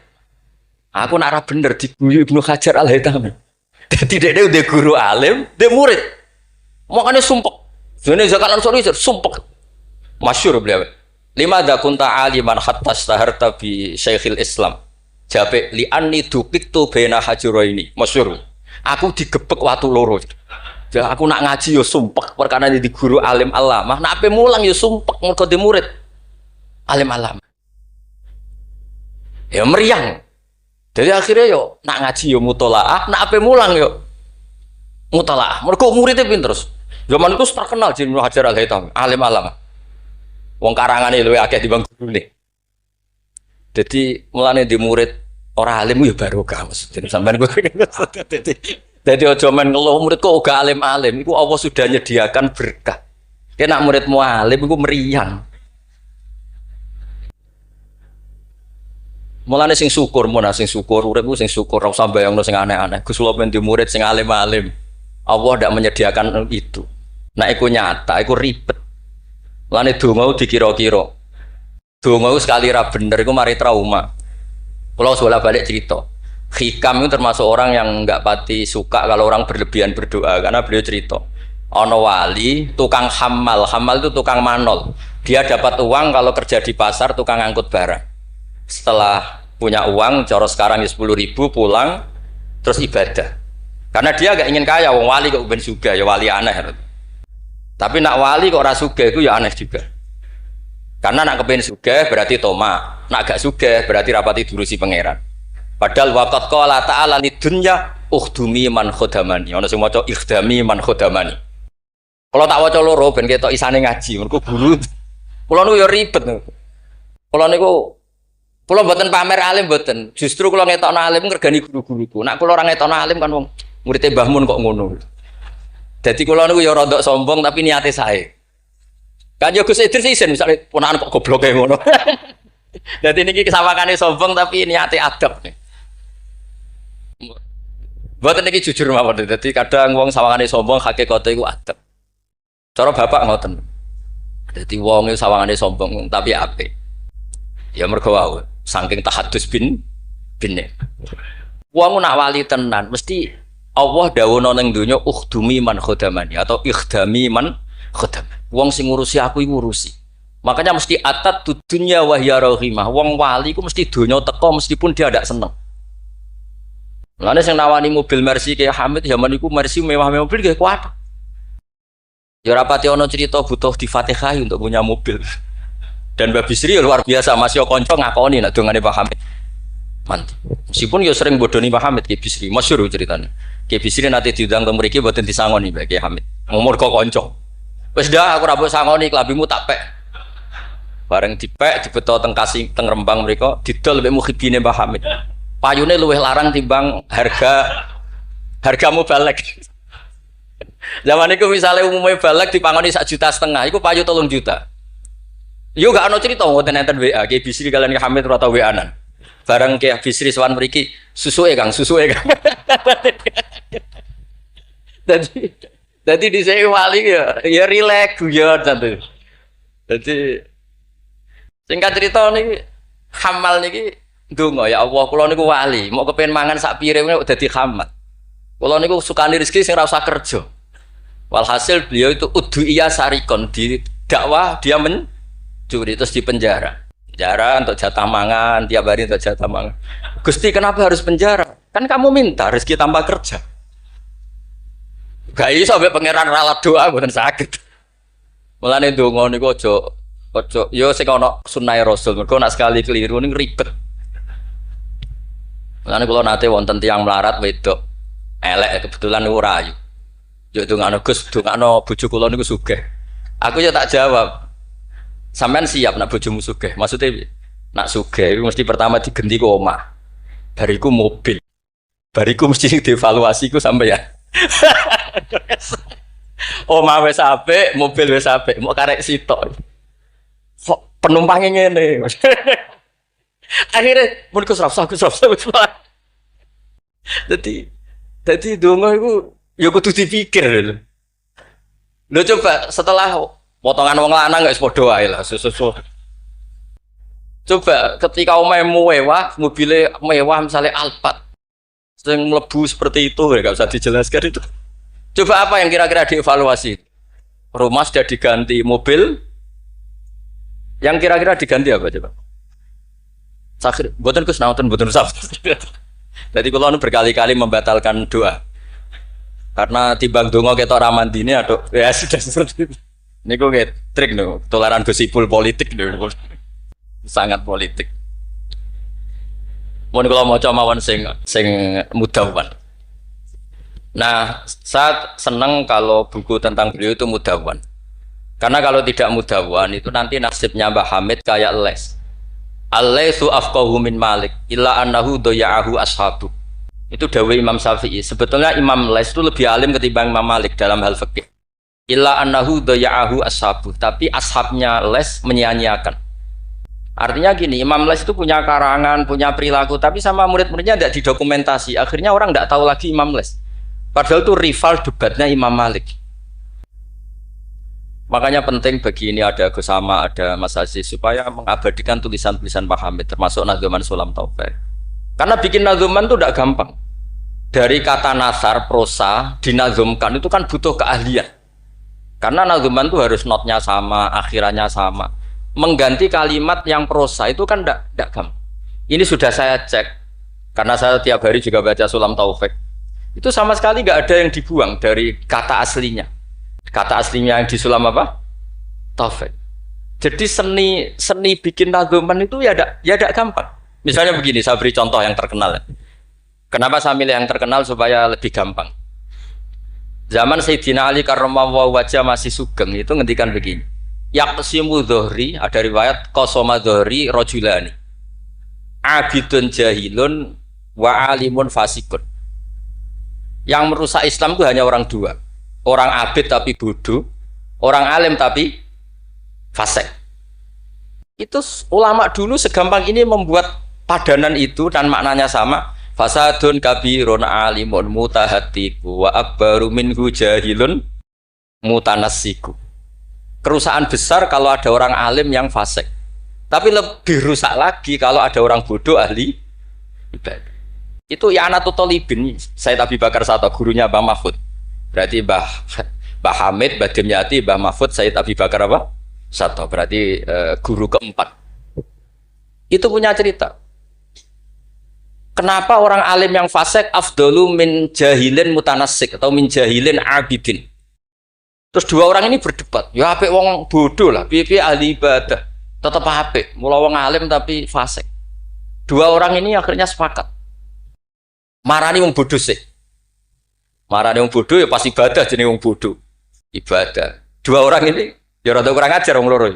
Aku nak ora bener diguyu Ibnu Hajar Al-Haytami. Dadi dhekne di guru alim, di murid. Makane sumpek. Dene Zakaria Al-Ansori sumpek. Masyhur beliau. Lima da kunta aliman hatta staharta bi Syekhil Islam. Jape li anni dukiktu bena hajuraini masyhur. Aku digebek watu loro. Ya aku nak ngaji yo sumpek perkara di guru alim alamah. Nak ape mulang yo sumpek mergo di murid alim alamah. Ya meriang. Jadi akhirnya yo nak ngaji yo mutolaah, nak ape mulang yo mutolaah. Mergo muridnya pinter terus. Zaman itu terkenal Ibnu Hajar Al-Haytami, alim alamah. Wong karangane luwih akeh dibanding gurune. Jadi mulane di murid orang alim ya barokah maksudnya sampean gue. Jadi aja men ngeluh murid kok gak alim-alim, iku Allah sudah nyediakan berkah. Kena muridmu alim iku meriang. Mulane sing syukur sing syukur uripku sing syukur ora usah bayangno sing aneh-aneh. Gus kula men di murid sing alim-alim. Allah ndak menyediakan itu. Nah iku nyata, iku ribet. Mulane donga dikira-kira. Donga sekali ra bener iku mari trauma. Kalau bolak balik cerita, Hikam itu termasuk orang yang nggak pati suka kalau orang berlebihan berdoa karena beliau cerita, ono wali tukang hamal itu tukang manol. Dia dapat uang kalau kerja di pasar tukang angkut barang. Setelah punya uang, coro sekarang ya 10.000 pulang, terus ibadah. Karena dia gak ingin kaya, wong wali kok ben sugih, ya wali aneh. Tapi nak wali kok ora sugih itu ya aneh juga. Karena nak kepen sugih berarti toma, nak gak sugih berarti rapati durusi pangeran. Padahal waqat qala ta'ala lidunya ukhdumi man khodamani. Ana sing maca ikhdami man khodamani. Kalau tak waca loro ben ketok isane ngaji, mergo guru. Kula niku ya ribet. Kula niku mboten pamer alim mboten. Justru kula ngetokno alim ngregani guru-guruku. Nek kula ora ngetokno alim kan wong murid Mbah Mun kok ngono. Dadi kula niku ya rada sombong tapi niate sae. Kan yo Gus Idris isin misale ponakan kok gobloke ngono. Dadi niki kesawakane sombong tapi niate adab. Mboten niki jujur mawon. Dadi kadang wong sawangane sombong hakikate iku adab. Cara bapak ngoten. Dadi wong iku sawangane sombong tapi apik. Ya mergo wae saking tahadus bin. Wong nak wali tenan mesti Allah dawuhna ning donya ukhdumi man khodamani atau ikhdami man khodam. Wong sing ngurusi aku iku ngurusi. Makanya mesti atat dunya wa hiya rahimah. Wong wali iku mesti donya teko meskipun dia ndak seneng. Lane sing nawani mobil Mercy kayak Hamid zaman iku Mercy mewah-mewah mobil nggih kuat. Ya rapati ana cerita butuh difatihai untuk punya mobil. Dan Mbak Bisri luar biasa masih konco ngakoni nak dongane Pak Hamid. Mantap. Meskipun ya sering bodoni Pak Hamid Ki Bisri, masyhur ceritanya. Ki Bisri nanti diundang teng mriki mboten disangoni Mbak Ki Hamid. Umur kok konco. Wis dah aku ra mbok sangoni klambimu tak pek. Bareng dipek dibeto teng Kasing teng Rembang mriko didol mbek mukhibine Pak Hamid. Payune luwih larang timbang hargamu balik. Zaman itu misalnya umumnya balik dipangoni 1,5 juta, itu payu 3 juta. Yo gak ono cerita ngoten enten WA, Ki Bisri kalian Ki Hamid ora tau WA-an. Bareng Ki Bisri sowan mriki, susuke Kang. Dadi dhisik wali ya rileks guyon santai. Dadi singkat cerita niki hamal niki ndonga ya Allah kula niku wali, mau kepengin mangan sak piring kok dadi khamat. Kula niku sukani rezeki sing ora usah kerja. Walhasil beliau itu udhuiyah sarikon di dakwah dia mencuri terus di penjara untuk jatah mangan tiap hari untuk jatah mangan. Gusti kenapa harus penjara? Kan kamu minta rezeki tanpa kerja. Gak iso sampai pangeran ralat doa mboten sakit. Mulane ndonga niku aja yo sing ana sunah Rasul mergo nek sekali keliru niku ribet. Mulane kula nate wonten tiyang melarat wedok elek kebetulan niku rayu. Yo dongano Gus, dongano bojo kula niku sugih. Aku ya tak jawab. Sampean siap nak bojomu sugih? Maksudnya nak sugih mesti pertama digenti ku omah. Bariku mobil. Bariku mesti dievaluasi ku sampean. Omah wis apik, mobil wis apik, mau karek sitok. Kok penumpangnya ngene. Akhirnya mun Gus Rafsah. Dadi donga iku ya kudu dipikir lho. Lho coba setelah potongan wong lanang gak padha wae lah susu. Coba ketika omahmu mewah, mobilnya mewah misalnya Alphard sing mlebu seperti itu gak usah dijelaskan itu. Coba apa yang kira-kira dievaluasi? Rumah sudah diganti, mobil yang kira-kira diganti apa coba? Sakhir, mboten Gus nauten mboten usah. Jadi kula berkali-kali membatalkan doa. Karena timbang donga ketok ra mandine aduh ya sudah seperti itu. Niku nggih trik no, toleran gosipul politik lho. Sangat politik. Mun kula maca mawon sing mudawwan. Nah, saya senang kalau buku tentang beliau itu mudawwan. Karena kalau tidak mudawwan itu nanti nasibnya Mbah Hamid kayak les. Al-laitsu afqahu min Malik illa annahu daya'ahu ashabu. Itu dawai Imam Syafi'i. Sebetulnya Imam Les itu lebih alim ketimbang Imam Malik dalam hal fikih. Illa annahu daya'ahu ashabu. Tapi ashabnya Les menyia-nyiakan. Artinya gini, Imam Les itu punya karangan, punya perilaku, tapi sama murid-muridnya tidak didokumentasi. Akhirnya orang tidak tahu lagi Imam Les. Padahal itu rival debatnya Imam Malik. Makanya penting bagi ini ada Gus Sama, ada Mas Aziz supaya mengabadikan tulisan-tulisan Pak Hamid termasuk Nadzuman Sulam Taufik. Karena bikin nadzuman itu tidak gampang. Dari kata nasar, prosa, dinazumkan itu kan butuh keahlian. Karena nadzuman itu harus notnya sama, akhirannya sama. Mengganti kalimat yang prosa itu kan tidak gampang. Ini sudah saya cek karena saya tiap hari juga baca Sulam Taufik. Itu sama sekali nggak ada yang dibuang dari kata aslinya. Kata aslinya yang di Sulam apa? Taufik. Jadi seni bikin nadzuman itu ya tidak gampang. Misalnya begini, saya beri contoh yang terkenal. Kenapa saya milih yang terkenal supaya lebih gampang? Zaman Sayyidina Ali karramallahu wajah masih sugeng itu ngendikan begini. Yaqsimu dhuhri, ada riwayat qasama dhuhri rajulani. Abidun jahilun wa alimun fasikun. Yang merusak Islam itu hanya orang dua. Orang abid tapi bodoh, orang alim tapi fasik. Itu ulama dulu segampang ini membuat padanan itu dan maknanya sama. Fasadun kabirun alimun mutahatiku wa akbaru minhu jahilun mutanassiku. Kerusakan besar kalau ada orang alim yang fasik. Tapi lebih rusak lagi kalau ada orang bodoh ahli ibadah. Itu I'anatul Thalibin, Said Abi Bakar Sato, gurunya Mbah Mahfud. Berarti Mbah Hamid, Mbah Dimyati, Mbah Mahfud, Said Abi Bakar apa? Sato. Berarti guru keempat. Itu punya cerita. Kenapa orang alim yang fasik afdalu min jahilin mutanassik atau min jahilin abidin? Terus dua orang ini berdebat. Ya apik wong bodoh lah, piye ahli ibadah. Tetap apik, mula wong alim tapi fasik. Dua orang ini akhirnya sepakat. Marani wong bodoh sih. Marani wong bodoh ya pasti ibadah jenenge wong bodoh. Ibadah. Dua orang ini ya rada kurang ajar wong loro.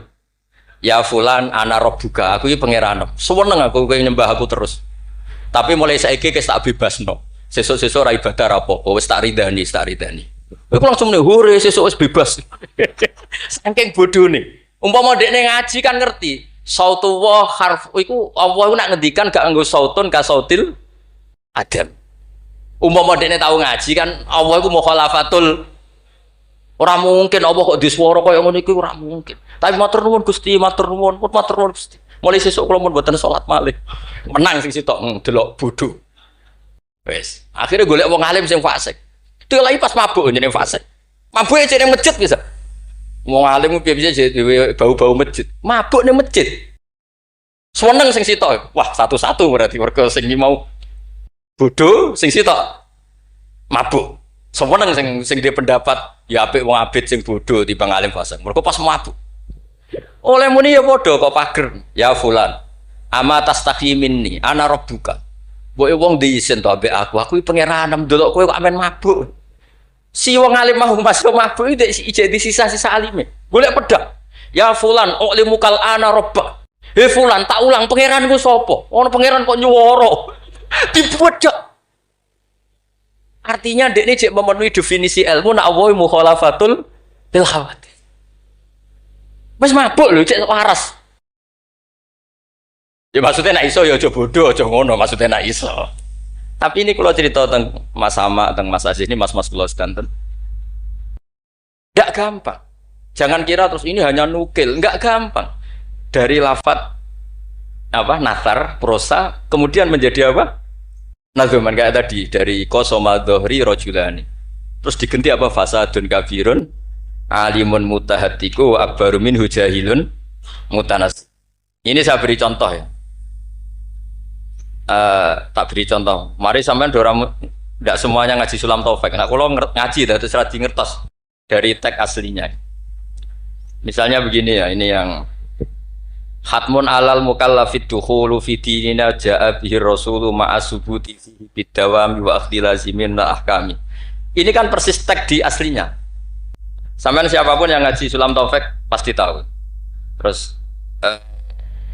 Ya fulan ana rabbuka, aku iki pangeran. Seneng aku kowe nyembah aku terus. Tapi mulai saiki wis tak bebasno. Sesuk-sesuk ora ibadah apa-apa, wis tak ridani. Aku langsung nih, hore sesuk wis bebas. Saking bodone. Umpama dekne ngaji kan ngerti. Sautu wa harf iku Allah nak ngendikan gak nganggo sautun ka sautil adam. Umpama dekne tau ngaji kan Allah iku mukhalafatul. Ora mungkin Allah kok diswara kaya ngono iki ora mungkin. Tapi matur nuwun Gusti, matur nuwun Gusti. Mulai sesuk kula mun mboten salat malih. Menang sing sitok delok bodho. Wis, akhirnya golek wong alim sing fasik. Delok pas mabuk jenenge fasik. Mabuke jenenge masjid bisa. Wong alim piye-piye dhewe bau-bau masjid. Mabuk ning masjid. Seneng sing sitok. Wah, satu-satu berarti mergo sing mau bodho sing sitok mabuk. Seneng sing dia pendapat ya apik wong abid sing bodho timbang alim fasik. Mergo pas mabuk. Oleh muni ya padha kok pager. Ya fulan. Ama tastaqi minni ana rabbuka. Mbok wong diisin to ambek aku iki pangeran ndelok kowe kok amen mabuk. Si wong alim mau masuk mabuk iki jadi sisa-sisa alime. Golek pedang. Ya fulan ulimukal ana rabbak. He fulan tak ulang pangeranku sapa? Ono pangeran kok nyuwara. Dibedhek. Artinya dekne cek memenuhi definisi ilmu nak wa mukhalafatul lil khawatir. Wis mabuk lho cek waras. Ya maksudnya nak iso ya aja bodoh, aja ngono maksudnya nak iso. Tapi ini kalau cerita tentang Mas Sama, tentang Mas Aziz ini mas-mas kula sedanten. Enggak gampang. Jangan kira terus ini hanya nukil, enggak gampang. Dari lafadz apa? Nathar, prosa, kemudian menjadi apa? Nadzuman kayak tadi dari qasama dhuhri rajulani. Terus diganti apa? Fasadun kabirun alimun mutahatiku akbaru minhu jahilun mutanas. Ini saya beri contoh ya. Tak beri contoh. Mari sampean dorang tidak semuanya ngaji Sulam Taufik. Nah, kalau ngaji terus radi ngertos dari teks aslinya. Misalnya begini ya, ini yang hatmun alal mukallafid dukhulu fi dinina ja'a bihi rasulu ma'asubuti fihi bidawami wa akhdhi lazimin la ahkami. Ini kan persis teks di aslinya. Sampean siapapun yang ngaji Sulam Taufik pasti tahu. Terus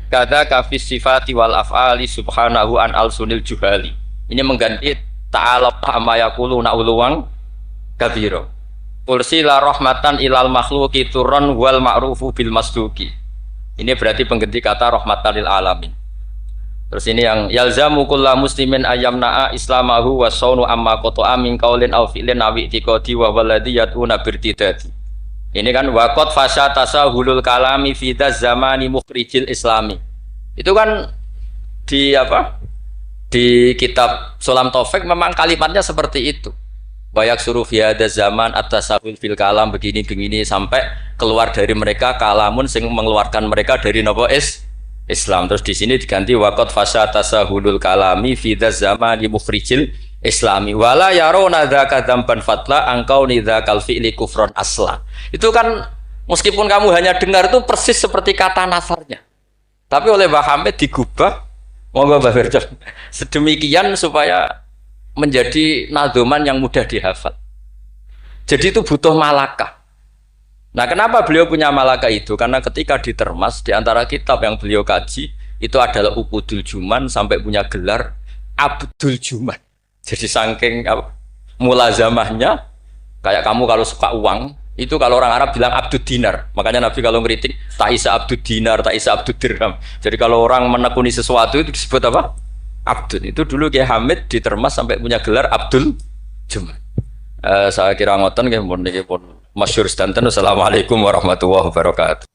kada kafis sifati wal af'ali subhanahu an al-sunil juhali. Ini mengganti ta'ala amma yaqulu na'uluwang kabiro. Ursila rahmatan ilal makhluqi turran wal ma'rufu bil masduki. Ini berarti pengganti kata rahmatan lil alamin. Terus ini yang yalzamu kullu muslimin ayyamna'a islamahu wa saunu amma qata'a min qaulin aw fi'lin aw i'tiqadi wa walladhi yatuna birtidati. Ini kan waqad fasya tasahulul kalami fi zamani mukhrijil islami. Itu kan di apa? Di kitab Sulam Taufik memang kalimatnya seperti itu. Wayak suruh ada zaman atas fil kalam begini sampai keluar dari mereka kalamun sing mengeluarkan mereka dari nopo Islam. Terus di sini diganti wakot fasa tasahulul kalami fidaz zaman di mukhrijil Islami wala yarona dzaka dzamban fatla angkau nidzakal fi'li kufron asla. Itu kan meskipun kamu hanya dengar itu persis seperti kata nasarnya. Tapi oleh Mbah Hamid digubah, monggo Mbah Firdaus, sedemikian supaya menjadi nadoman yang mudah dihafal. Jadi itu butuh malakah. Nah, kenapa beliau punya malakah itu? Karena ketika ditermas di antara kitab yang beliau kaji itu adalah Uqudul Juman sampai punya gelar Abdul Juman. Jadi saking mulazamahnya kayak kamu kalau suka uang itu kalau orang Arab bilang Abdud Dinar. Makanya Nabi kalau ngeritik Ta'isa Abdud Dinar, Ta'isa Abdud Dirham. Jadi kalau orang menekuni sesuatu itu disebut apa? Abdul. Itu dulu Kiai Hamid ditermas sampai punya gelar Abdul Juman. Saya kira ngoten nggih pun masyhur sedanten. Assalamualaikum warahmatullahi wabarakatuh.